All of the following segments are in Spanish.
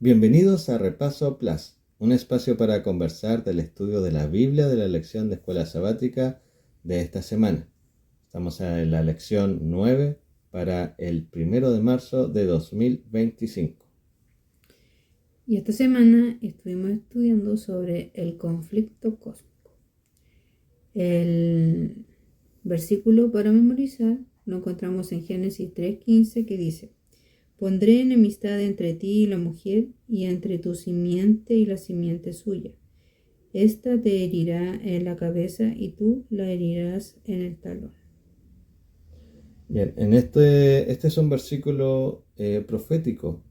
Bienvenidos a Repaso Plus, un espacio para conversar del estudio de la Biblia de la lección de escuela sabática de esta semana. Estamos en la lección 9 para el 1 de marzo de 2025. Y esta semana estuvimos estudiando sobre el conflicto cósmico. El versículo para memorizar lo encontramos en Génesis 3:15, que dice: Pondré enemistad entre ti y la mujer, y entre tu simiente y la simiente suya. Esta te herirá en la cabeza y tú la herirás en el talón. Bien, este es un versículo profético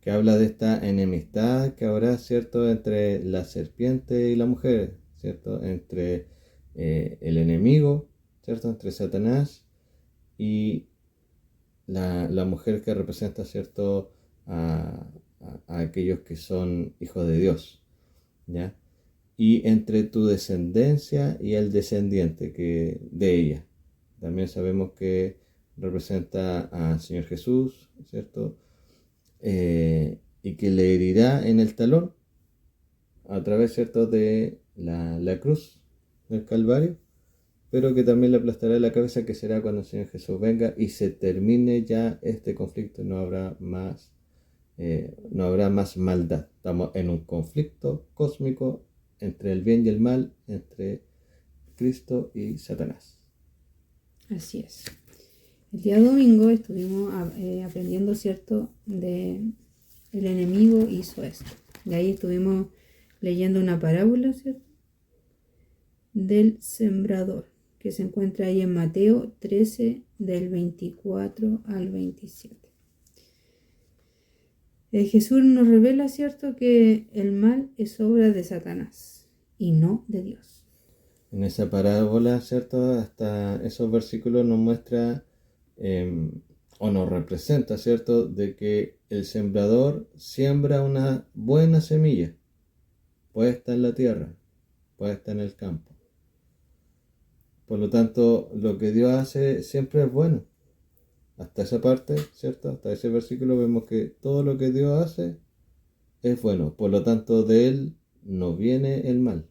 que habla de esta enemistad que habrá, ¿cierto?, entre la serpiente y la mujer, ¿cierto?, entre el enemigo, ¿cierto?, entre Satanás y la mujer que representa, ¿cierto?, a aquellos que son hijos de Dios, ¿ya? Y entre tu descendencia y el descendiente de ella. También sabemos que representa al Señor Jesús, ¿cierto? Y que le herirá en el talón a través, ¿cierto?, de la cruz del Calvario, pero que también le aplastará la cabeza, que será cuando el Señor Jesús venga y se termine ya este conflicto. No habrá más maldad. Estamos en un conflicto cósmico entre el bien y el mal, entre Cristo y Satanás. Así es. El día domingo estuvimos aprendiendo, ¿cierto?, de el enemigo hizo esto. De ahí estuvimos leyendo una parábola, ¿cierto?, del sembrador, que se encuentra ahí en Mateo 13, del 24 al 27. Jesús nos revela, ¿cierto?, que el mal es obra de Satanás y no de Dios. En esa parábola, ¿cierto?, hasta esos versículos nos muestra o nos representa, ¿cierto?, de que el sembrador siembra una buena semilla puesta en la tierra, puesta en el campo. Por lo tanto, lo que Dios hace siempre es bueno. Hasta esa parte, ¿cierto? Hasta ese versículo vemos que todo lo que Dios hace es bueno. Por lo tanto, de Él no viene el mal.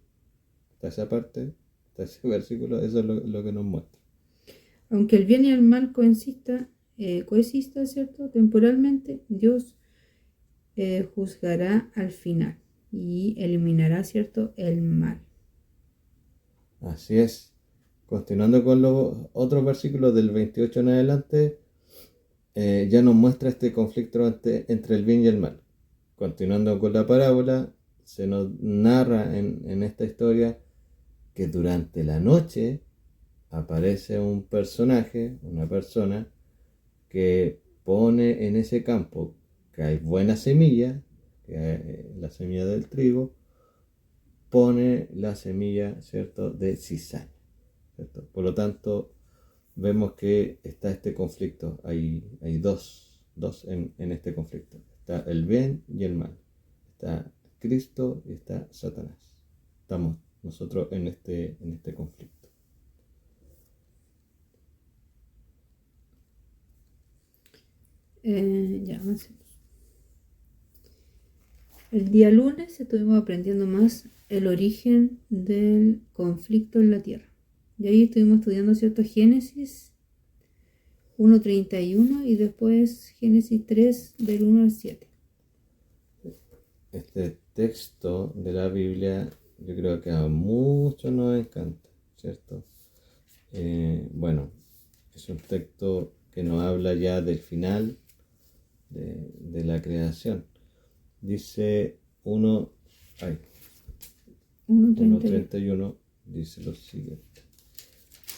Hasta esa parte, hasta ese versículo, eso es lo que nos muestra. Aunque el bien y el mal coexista, ¿cierto?, temporalmente, Dios juzgará al final y eliminará, ¿cierto?, el mal. Así es. Continuando con los otros versículos del 28 en adelante, ya nos muestra este conflicto entre el bien y el mal. Continuando con la parábola, se nos narra en esta historia que durante la noche aparece un personaje, una persona, que pone en ese campo que hay buena semilla, que hay la semilla del trigo, pone la semilla, ¿cierto?, de cizaña, ¿cierto? Por lo tanto, vemos que está este conflicto. Hay dos en este conflicto. Está el bien y el mal. Está Cristo y está Satanás. Estamos nosotros en este conflicto. Ya avancemos. El día lunes estuvimos aprendiendo más el origen del conflicto en la tierra. Y ahí estuvimos estudiando, ¿cierto?, Génesis 1:31 y después Génesis 3, del 1 al 7. Este texto de la Biblia yo creo que a muchos nos encanta, ¿cierto? Bueno, es un texto que nos habla ya del final de la creación. Dice 1:31, dice lo siguiente.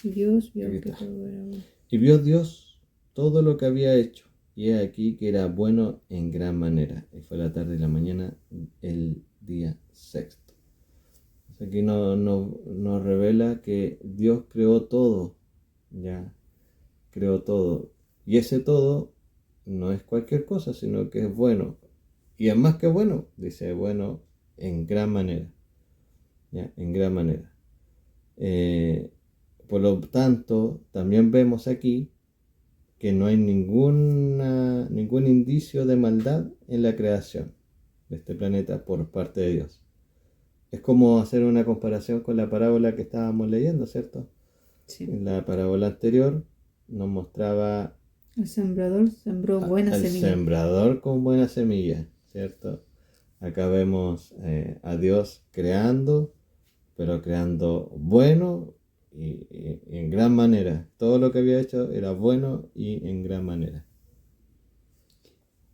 Dios vio que todo era bueno. Y vio Dios todo lo que había hecho, y he aquí que era bueno en gran manera. Y fue la tarde y la mañana, el día sexto. Aquí nos revela que Dios creó todo, ya creó todo. Y ese todo no es cualquier cosa, sino que es bueno. Y es más que bueno, dice bueno en gran manera. ¿Ya? En gran manera. Por lo tanto, también vemos aquí que no hay ningún indicio de maldad en la creación. de este planeta por parte de Dios. Es como hacer una comparación con la parábola que estábamos leyendo, ¿cierto? Sí. En la parábola anterior nos mostraba El sembrador sembró buena al semilla. sembrador con buena semilla, ¿cierto? Acá vemos a Dios creando, pero creando bueno y en gran manera. Todo lo que había hecho era bueno y en gran manera.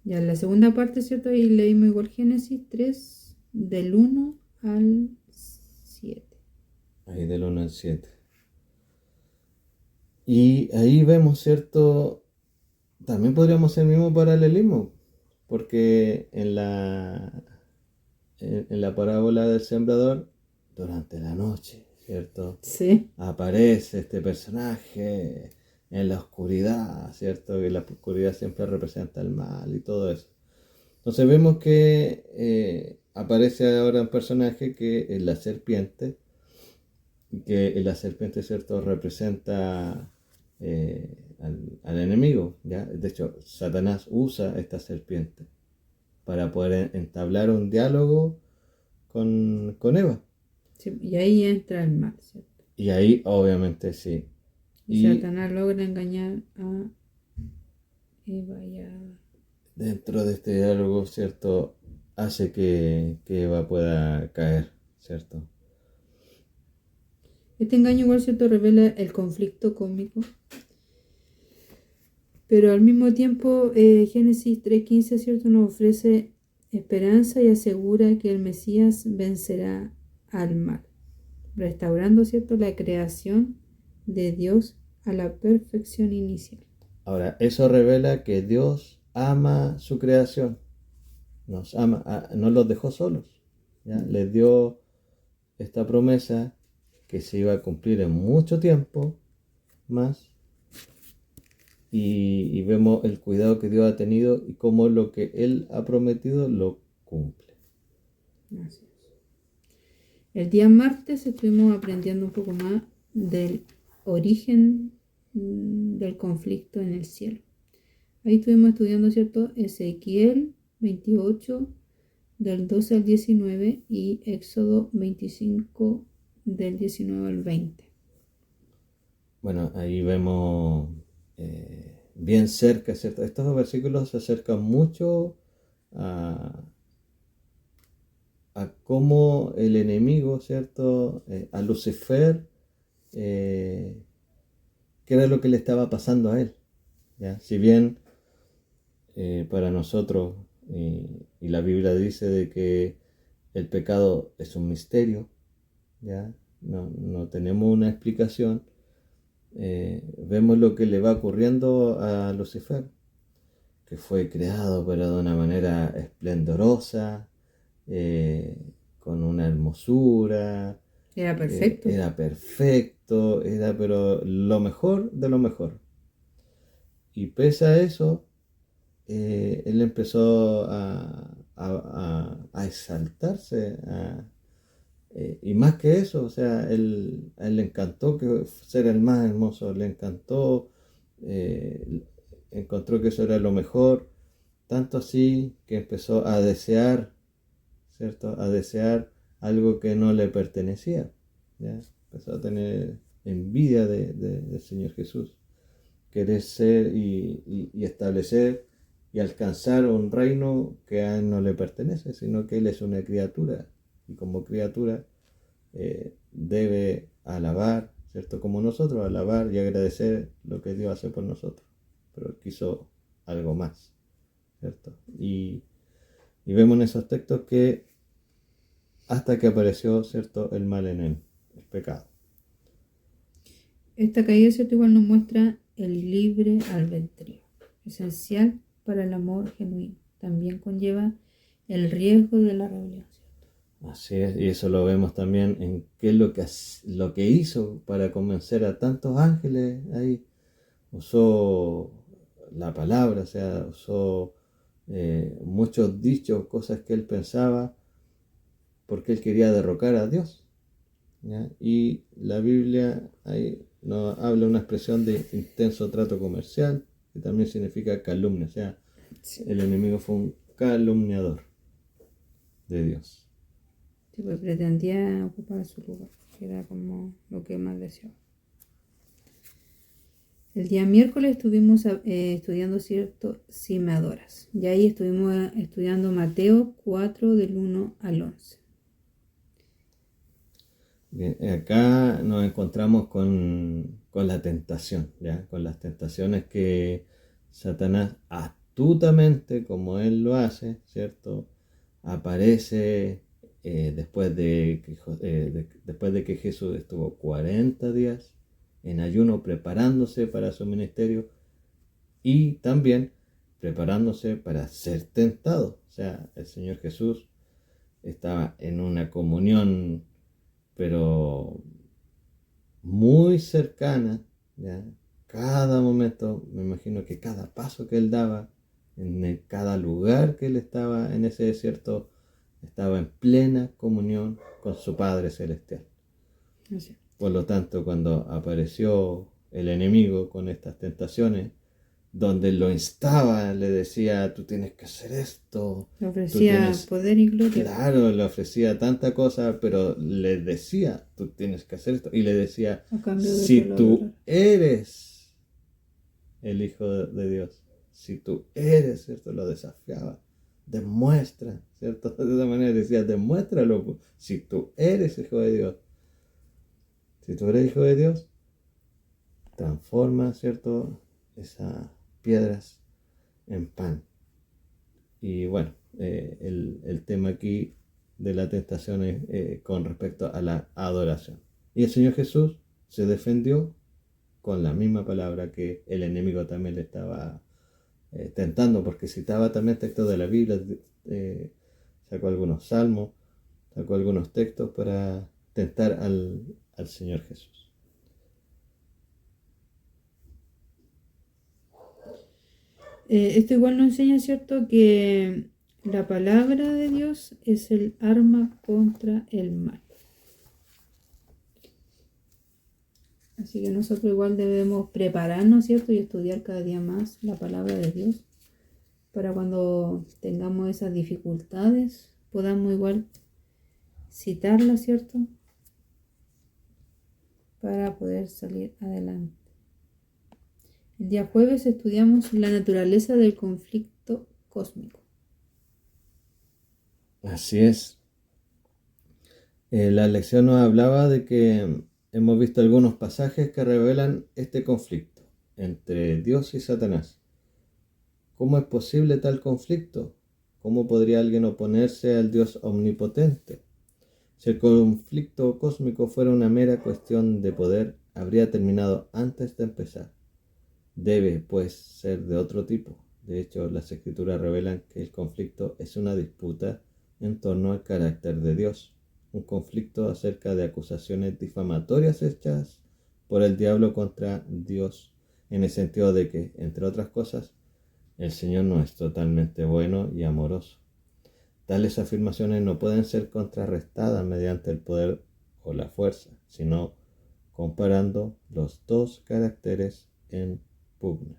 Ya en la segunda parte, ¿cierto? Ahí leímos igual Génesis 3, del 1 al 7. Ahí del 1 al 7. Y ahí vemos, ¿cierto? También podríamos hacer el mismo paralelismo, porque en la parábola del sembrador, durante la noche, ¿cierto? Sí. Aparece este personaje en la oscuridad, ¿cierto? Que la oscuridad siempre representa el mal y todo eso. Entonces vemos que aparece ahora un personaje que es la serpiente, y que la serpiente, ¿cierto?, representa al enemigo, ¿ya? De hecho, Satanás usa esta serpiente para poder entablar un diálogo con Eva. Sí, y ahí entra el mal, ¿cierto? Y ahí, obviamente, sí. Y Satanás logra engañar a Eva y a... Dentro de este diálogo, ¿cierto?, hace que Eva pueda caer, ¿cierto? Este engaño igual, ¿cierto? Revela el conflicto cósmico. Pero al mismo tiempo, Génesis 3:15, ¿cierto? Nos ofrece esperanza y asegura que el Mesías vencerá al mal, restaurando, ¿cierto?, la creación de Dios a la perfección inicial. Ahora, eso revela que Dios ama su creación, nos ama, no los dejó solos, ¿ya? Les dio esta promesa que se iba a cumplir en mucho tiempo más, y vemos el cuidado que Dios ha tenido y cómo lo que Él ha prometido lo cumple. Así es. El día martes estuvimos aprendiendo un poco más del origen del conflicto en el cielo. Ahí estuvimos estudiando, ¿cierto?, Ezequiel 28, del 12 al 19, y Éxodo 25, del 19 al 20. Bueno, ahí vemos bien cerca, ¿cierto? Estos dos versículos se acercan mucho a cómo el enemigo, ¿cierto? A Lucifer, qué era lo que le estaba pasando a él, ¿ya? Si bien para nosotros, y la Biblia dice de que el pecado es un misterio, ¿ya? No tenemos una explicación, vemos lo que le va ocurriendo a Lucifer, que fue creado pero de una manera esplendorosa, con una hermosura, Era perfecto. era perfecto, era pero lo mejor de lo mejor. Y pese a eso, él empezó a exaltarse, y más que eso, o sea, a él le encantó que ser el más hermoso, le encantó, encontró que eso era lo mejor, tanto así que empezó a desear, ¿cierto? A desear algo que no le pertenecía, ¿ya? Empezó a tener envidia del Señor Jesús, querer ser y establecer y alcanzar un reino que a él no le pertenece, sino que él es una criatura, y como criatura debe alabar, ¿cierto? Como nosotros, alabar y agradecer lo que Dios hace por nosotros, pero él quiso algo más, ¿cierto? Y vemos en esos textos que hasta que apareció, ¿cierto?, el mal en él, el pecado. Esta caída, ¿cierto?, igual nos muestra el libre albedrío, esencial para el amor genuino. También conlleva el riesgo de la rebelión, ¿cierto? Así es, y eso lo vemos también en qué es lo que hizo para convencer a tantos ángeles ahí. Usó la palabra, o sea, usó muchos dichos, cosas que él pensaba, porque él quería derrocar a Dios, ¿ya? Y la Biblia ahí nos habla una expresión de intenso trato comercial, que también significa calumnia, o sea, Sí. el enemigo fue un calumniador. de Dios. Sí, pues pretendía ocupar su lugar, que era como lo que más deseaba. El día miércoles estuvimos estudiando, ¿cierto? Si me adoras. Y ahí estuvimos estudiando Mateo 4 del 1 al 11. Bien, acá nos encontramos con la tentación, ¿ya? Con las tentaciones que Satanás astutamente, como él lo hace, ¿cierto? Aparece después de que Jesús estuvo 40 días en ayuno preparándose para su ministerio y también preparándose para ser tentado. O sea, el Señor Jesús estaba en una comunión, pero muy cercana, ¿ya? Cada momento, me imagino que cada paso que él daba, cada lugar que él estaba en ese desierto, estaba en plena comunión con su Padre Celestial. Así. Por lo tanto, cuando apareció el enemigo con estas tentaciones, donde lo instaba, le decía, tú tienes que hacer esto, Le tú ofrecía tienes, poder y gloria. claro, le ofrecía tanta cosa, pero le decía, tú tienes que hacer esto, y le decía, A cambio de si que lo tú adorara. eres el Hijo de Dios, si tú eres, ¿cierto? Lo desafiaba, demuestra, ¿cierto? De esa manera decía, demuéstralo, si tú eres Hijo de Dios, si tú eres Hijo de Dios, transforma, ¿cierto? Esas piedras en pan. Y bueno, el tema aquí de la tentación es con respecto a la adoración. Y el Señor Jesús se defendió con la misma palabra que el enemigo también le estaba tentando, porque citaba también textos de la Biblia, sacó algunos salmos, sacó algunos textos para tentar al Señor Jesús. Esto igual nos enseña, ¿cierto? Que la palabra de Dios es el arma contra el mal. Así que nosotros igual debemos prepararnos, ¿cierto? Y estudiar cada día más la palabra de Dios para cuando tengamos esas dificultades podamos igual citarla, ¿cierto? Para poder salir adelante. El día jueves estudiamos la naturaleza del conflicto cósmico. Así es. La lección nos hablaba de que hemos visto algunos pasajes que revelan este conflicto entre Dios y Satanás. ¿Cómo es posible tal conflicto? ¿Cómo podría alguien oponerse al Dios omnipotente? Si el conflicto cósmico fuera una mera cuestión de poder, habría terminado antes de empezar. Debe, pues, ser de otro tipo. De hecho, las escrituras revelan que el conflicto es una disputa en torno al carácter de Dios, un conflicto acerca de acusaciones difamatorias hechas por el diablo contra Dios, en el sentido de que, entre otras cosas, el Señor no es totalmente bueno y amoroso. Tales afirmaciones no pueden ser contrarrestadas mediante el poder o la fuerza, sino comparando los dos caracteres en pugna.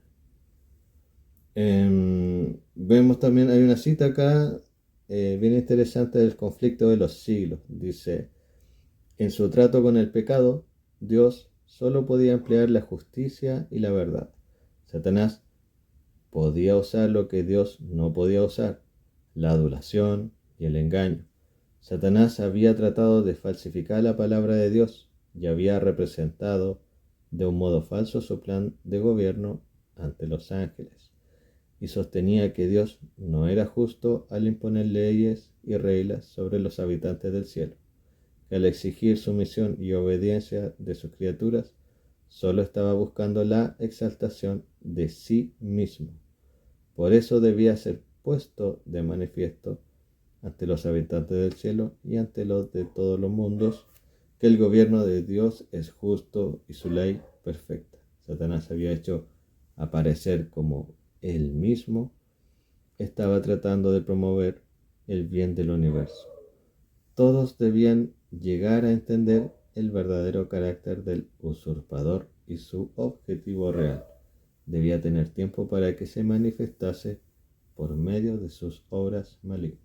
Vemos también, hay una cita acá bien interesante del conflicto de los siglos. Dice, en su trato con el pecado, Dios solo podía emplear la justicia y la verdad. Satanás podía usar lo que Dios no podía usar, la adulación y el engaño. Satanás había tratado de falsificar la palabra de Dios y había representado de un modo falso su plan de gobierno ante los ángeles, y sostenía que Dios no era justo al imponer leyes y reglas sobre los habitantes del cielo, que al exigir sumisión y obediencia de sus criaturas, solo estaba buscando la exaltación de sí mismo. Por eso debía ser puesto de manifiesto ante los habitantes del cielo y ante los de todos los mundos que el gobierno de Dios es justo y su ley perfecta. Satanás había hecho aparecer como él mismo estaba tratando de promover el bien del universo. Todos debían llegar a entender el verdadero carácter del usurpador y su objetivo real. Debía tener tiempo para que se manifestase por medio de sus obras malignas.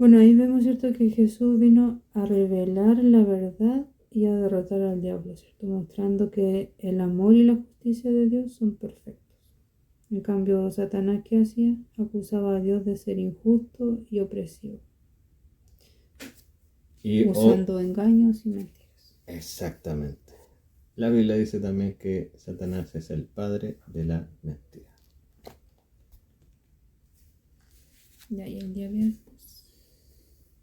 Bueno, ahí vemos, ¿cierto?, que Jesús vino a revelar la verdad y a derrotar al diablo, ¿cierto?, mostrando que el amor y la justicia de Dios son perfectos. En cambio, Satanás, ¿qué hacía? Acusaba a Dios de ser injusto y opresivo, usando engaños y mentiras. Exactamente. La Biblia dice también que Satanás es el padre de la mentira. Ya, y el día viernes.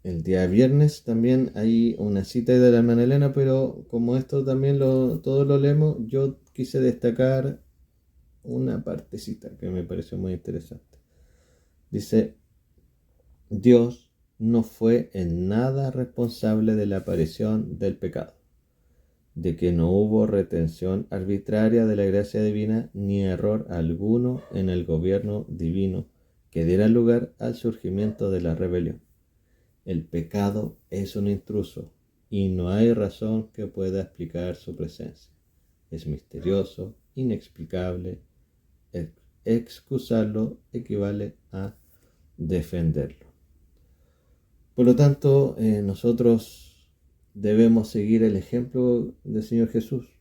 El día viernes también hay una cita de la hermana Elena, pero como esto también todos lo leemos, yo quise destacar una partecita que me pareció muy interesante. Dice, Dios no fue en nada responsable de la aparición del pecado, de que no hubo retención arbitraria de la gracia divina ni error alguno en el gobierno divino que diera lugar al surgimiento de la rebelión. El pecado es un intruso y no hay razón que pueda explicar su presencia. Es misterioso, inexplicable. Excusarlo equivale a defenderlo. Por lo tanto, nosotros debemos seguir el ejemplo del Señor Jesús.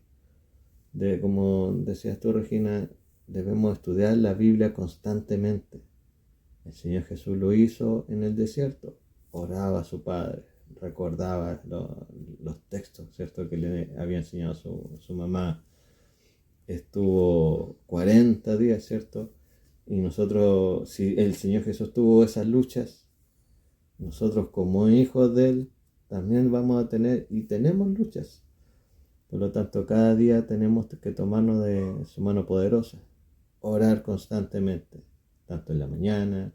Como decías tú, Regina, debemos estudiar la Biblia constantemente. El Señor Jesús lo hizo en el desierto. Oraba a su Padre, recordaba los textos, ¿cierto?, que le había enseñado su mamá. Estuvo 40 días, ¿cierto? Y nosotros, si el Señor Jesús tuvo esas luchas, nosotros como hijos de Él también vamos a tener y tenemos luchas. Por lo tanto, cada día tenemos que tomarnos de su mano poderosa, orar constantemente, tanto en la mañana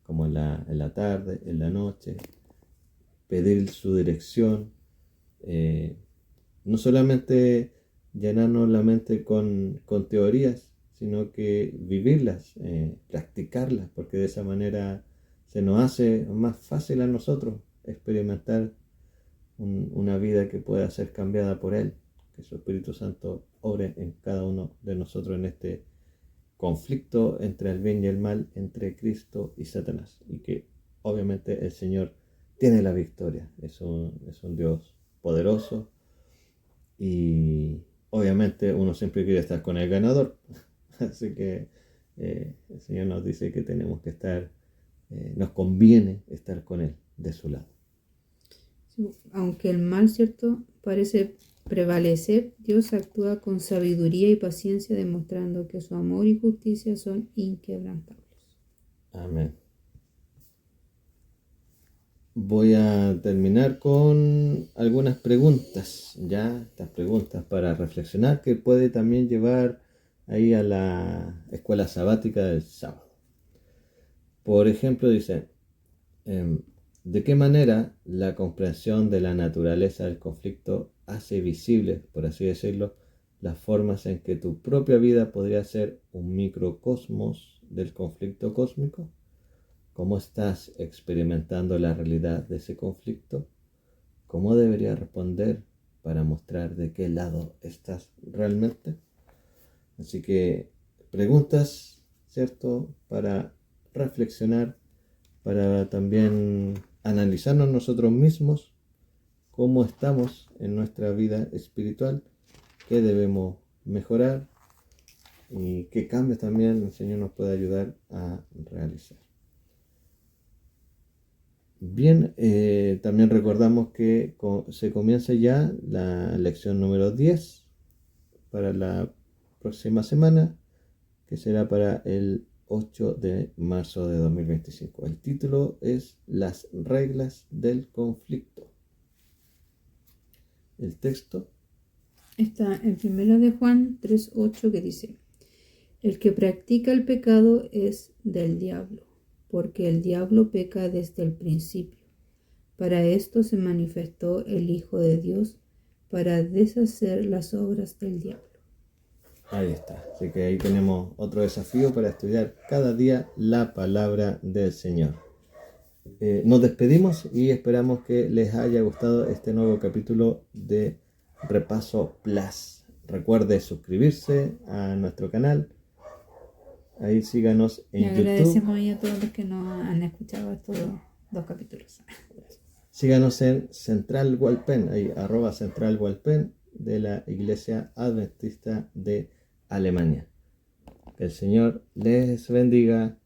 como en la tarde, en la noche, pedir su dirección, no solamente llenarnos la mente con teorías, sino que vivirlas, practicarlas, porque de esa manera se nos hace más fácil a nosotros experimentar una vida que pueda ser cambiada por Él, que su Espíritu Santo obre en cada uno de nosotros en este conflicto entre el bien y el mal, entre Cristo y Satanás, y que obviamente el Señor tiene la victoria. Es un Dios poderoso y obviamente uno siempre quiere estar con el ganador. Así que el Señor nos dice que tenemos que estar, nos conviene estar con Él, de su lado. Aunque el mal, ¿cierto?, parece prevalecer, Dios actúa con sabiduría y paciencia, demostrando que su amor y justicia son inquebrantables. Amén. Voy a terminar con algunas preguntas, ya, estas preguntas para reflexionar, que puede también llevar ahí a la escuela sabática del sábado. Por ejemplo, dice, ¿de qué manera la comprensión de la naturaleza del conflicto hace visible, por así decirlo, las formas en que tu propia vida podría ser un microcosmos del conflicto cósmico? ¿Cómo estás experimentando la realidad de ese conflicto? ¿Cómo deberías responder para mostrar de qué lado estás realmente? Así que preguntas, ¿cierto?, para reflexionar, para también analizarnos nosotros mismos, cómo estamos en nuestra vida espiritual, qué debemos mejorar y qué cambios también el Señor nos puede ayudar a realizar. Bien, también recordamos que se comienza ya la lección número 10 para la próxima semana, que será para el 8 de marzo de 2025. El título es Las reglas del conflicto. El texto está en 1 de Juan 3:8, que dice: el que practica el pecado es del diablo, porque el diablo peca desde el principio. Para esto se manifestó el Hijo de Dios, para deshacer las obras del diablo. Ahí está. Así que ahí tenemos otro desafío para estudiar cada día la palabra del Señor. Nos despedimos y esperamos que les haya gustado este nuevo capítulo de Repaso Plus. Recuerde suscribirse a nuestro canal. Ahí síganos en YouTube. Agradecemos a todos los que nos han escuchado 2 capítulos. Síganos en Central Hualpén, ahí @Central Hualpén de la Iglesia Adventista de Alemania. Que el Señor les bendiga.